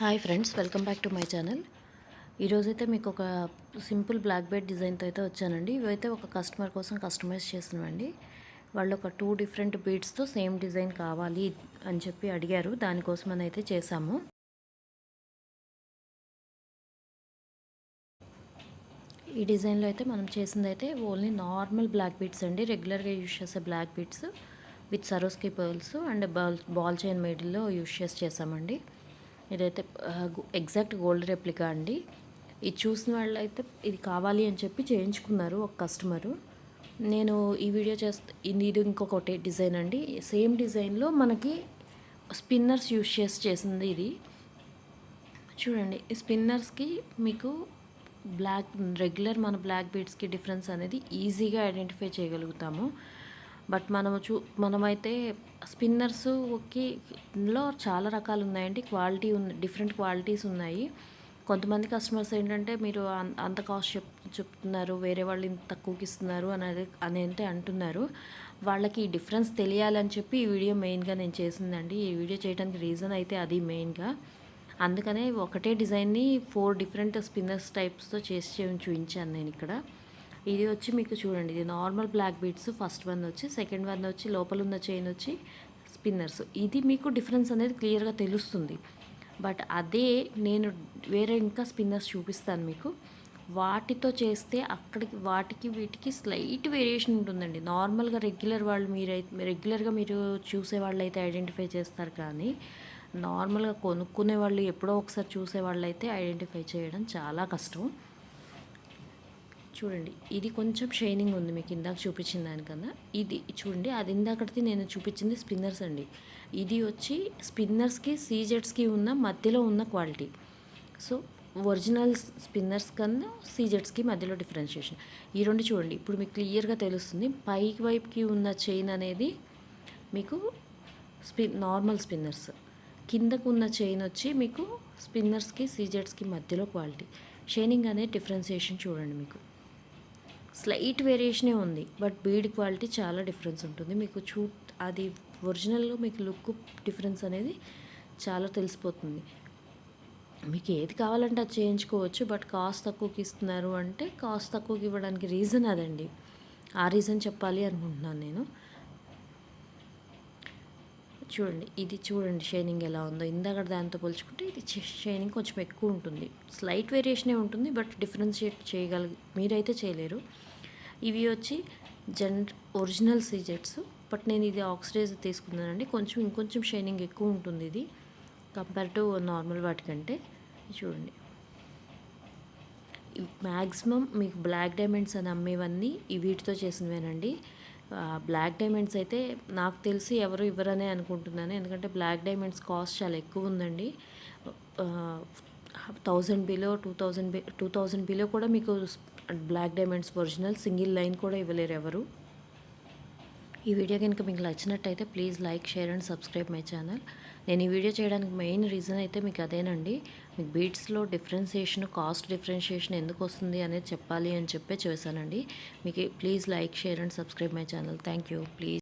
Hi friends, welcome back to my channel. ఈరోజైతే మీకు ఒక సింపుల్ బ్లాక్ బెడ్ డిజైన్తో అయితే వచ్చానండి. ఇవైతే ఒక కస్టమర్ కోసం కస్టమైజ్ చేస్తున్నామండి. వాళ్ళు ఒక 2 డిఫరెంట్ బీడ్స్తో సేమ్ డిజైన్ కావాలి అని చెప్పి అడిగారు. దానికోసం అని అయితే చేశాము. ఈ డిజైన్లో అయితే మనం చేసింది అయితే ఓన్లీ నార్మల్ బ్లాక్ బీడ్స్ అండి. రెగ్యులర్గా యూజ్ చేసే black beads with Swarovski pearls and ball chain మిడిల్లో యూజ్ చేసామండి. ఇదైతే ఎగ్జాక్ట్ గోల్డ్ రెప్లికా అండి. ఇది చూసిన వాళ్ళు అయితే ఇది కావాలి అని చెప్పి చేయించుకున్నారు ఒక కస్టమరు. నేను ఈ వీడియో ఇది ఇంకొకటి డిజైన్ అండి. సేమ్ డిజైన్లో మనకి స్పిన్నర్స్ యూజ్ చేసింది ఇది. చూడండి, ఈ స్పిన్నర్స్కి మీకు రెగ్యులర్ మన బ్లాక్ బీడ్స్కి డిఫరెన్స్ అనేది ఈజీగా ఐడెంటిఫై చేయగలుగుతాము. బట్ మనమైతే స్పిన్నర్స్లో చాలా రకాలు ఉన్నాయండి. డిఫరెంట్ క్వాలిటీస్ ఉన్నాయి. కొంతమంది కస్టమర్స్ ఏంటంటే మీరు అంత కాస్ట్ చెప్తున్నారు, వేరే వాళ్ళు ఇంత తక్కువకి ఇస్తున్నారు అని అయితే అంటున్నారు. వాళ్ళకి ఈ డిఫరెన్స్ తెలియాలని చెప్పి ఈ వీడియో మెయిన్గా నేను చేసిందండి. ఈ వీడియో చేయడానికి రీజన్ అయితే అది మెయిన్గా. అందుకనే ఒకటే డిజైన్ని 4 డిఫరెంట్ స్పిన్నర్స్ టైప్స్తో చేసి చూపించాను నేను ఇక్కడ. ఇది వచ్చి మీకు చూడండి, ఇది normal black beads. First one వచ్చి, సెకండ్ వన్ వచ్చి లోపల ఉన్న చైన్ వచ్చి స్పిన్నర్స్. ఇది మీకు డిఫరెన్స్ అనేది క్లియర్గా తెలుస్తుంది. బట్ అదే నేను వేరే ఇంకా స్పిన్నర్స్ చూపిస్తాను మీకు. వాటితో చేస్తే వాటికి వీటికి స్లైట్ వేరియేషన్ ఉంటుందండి. నార్మల్గా రెగ్యులర్గా మీరు చూసే వాళ్ళు అయితే ఐడెంటిఫై చేస్తారు, కానీ నార్మల్గా కొనుక్కునే వాళ్ళు ఎప్పుడో ఒకసారి చూసే వాళ్ళు అయితే ఐడెంటిఫై చేయడం చాలా కష్టం. చూడండి, ఇది కొంచెం షైనింగ్ ఉంది మీకు ఇందాక చూపించిన దానికన్నా. ఇది చూడండి, అది ఇందాకటి నేను చూపించింది స్పిన్నర్స్ అండి. ఇది వచ్చి స్పిన్నర్స్కి సీజెట్స్కి ఉన్న మధ్యలో ఉన్న క్వాలిటీ. సో ఒరిజినల్ స్పిన్నర్స్ కన్నా సీజెట్స్కి మధ్యలో డిఫరెన్షియేషన్. ఈ రెండు చూడండి, ఇప్పుడు మీకు క్లియర్గా తెలుస్తుంది. పైకి వైపుకి ఉన్న చైన్ అనేది మీకు నార్మల్ స్పిన్నర్స్, కిందకు ఉన్న చైన్ వచ్చి మీకు స్పిన్నర్స్కి సీజెట్స్కి మధ్యలో క్వాలిటీ. షైనింగ్ అనే డిఫరెన్షియేషన్ చూడండి, మీకు స్లైట్ వేరియేషనే ఉంది, బట్ బీడ్ క్వాలిటీ చాలా డిఫరెన్స్ ఉంటుంది. మీకు అది ఒరిజినల్లో మీకు లుక్ డిఫరెన్స్ అనేది చాలా తెలిసిపోతుంది. మీకు ఏది కావాలంటే అది చేయించుకోవచ్చు. బట్ కాస్ట్ తక్కువకి ఇస్తున్నారు అంటే కాస్ట్ తక్కువకి ఇవ్వడానికి రీజన్ అదండి. ఆ రీజన్ చెప్పాలి అనుకుంటున్నాను నేను. చూడండి, ఇది చూడండి షైనింగ్ ఎలా ఉందో. ఇందాక దాంతో పోల్చుకుంటే ఇది షైనింగ్ కొంచెం ఎక్కువ ఉంటుంది. స్లైట్ వేరియేషనే ఉంటుంది, బట్ డిఫరెన్షియేట్ మీరైతే చేయలేరు. ఇవి వచ్చి ఒరిజినల్ సీజెట్స్, బట్ నేను ఇది ఆక్సిడైజ్ తీసుకున్నానండి. ఇంకొంచెం షైనింగ్ ఎక్కువ ఉంటుంది ఇది కంపేర్ టు నార్మల్ వాటికంటే. చూడండి, మ్యాక్సిమం మీకు బ్లాక్ డైమండ్స్ అని అమ్మేవన్నీ వీటితో చేసినవేనండి. బ్లాక్ డైమండ్స్ అయితే నాకు తెలిసి ఎవరు ఇవ్వరనే అనుకుంటున్నాను. ఎందుకంటే బ్లాక్ డైమండ్స్ కాస్ట్ చాలా ఎక్కువ ఉందండి. 1000 బిలో 2000 బిలో కూడా మీకు black diamonds original single line కూడా ఇవ్వలేరు ఎవరు. ఈ వీడియో కనుక మీకు నచ్చినట్టయితే please like, share and subscribe my channel. నేను ఈ వీడియో చేయడానికి మెయిన్ రీజన్ అయితే మీకు అదేనండి. మీకు బీడ్స్లో కాస్ట్ డిఫరెన్షియేషన్ ఎందుకు వస్తుంది అనేది చెప్పాలి అని చెప్పే చేశానండి. మీకు please like, share and subscribe my channel. Thank you. Please.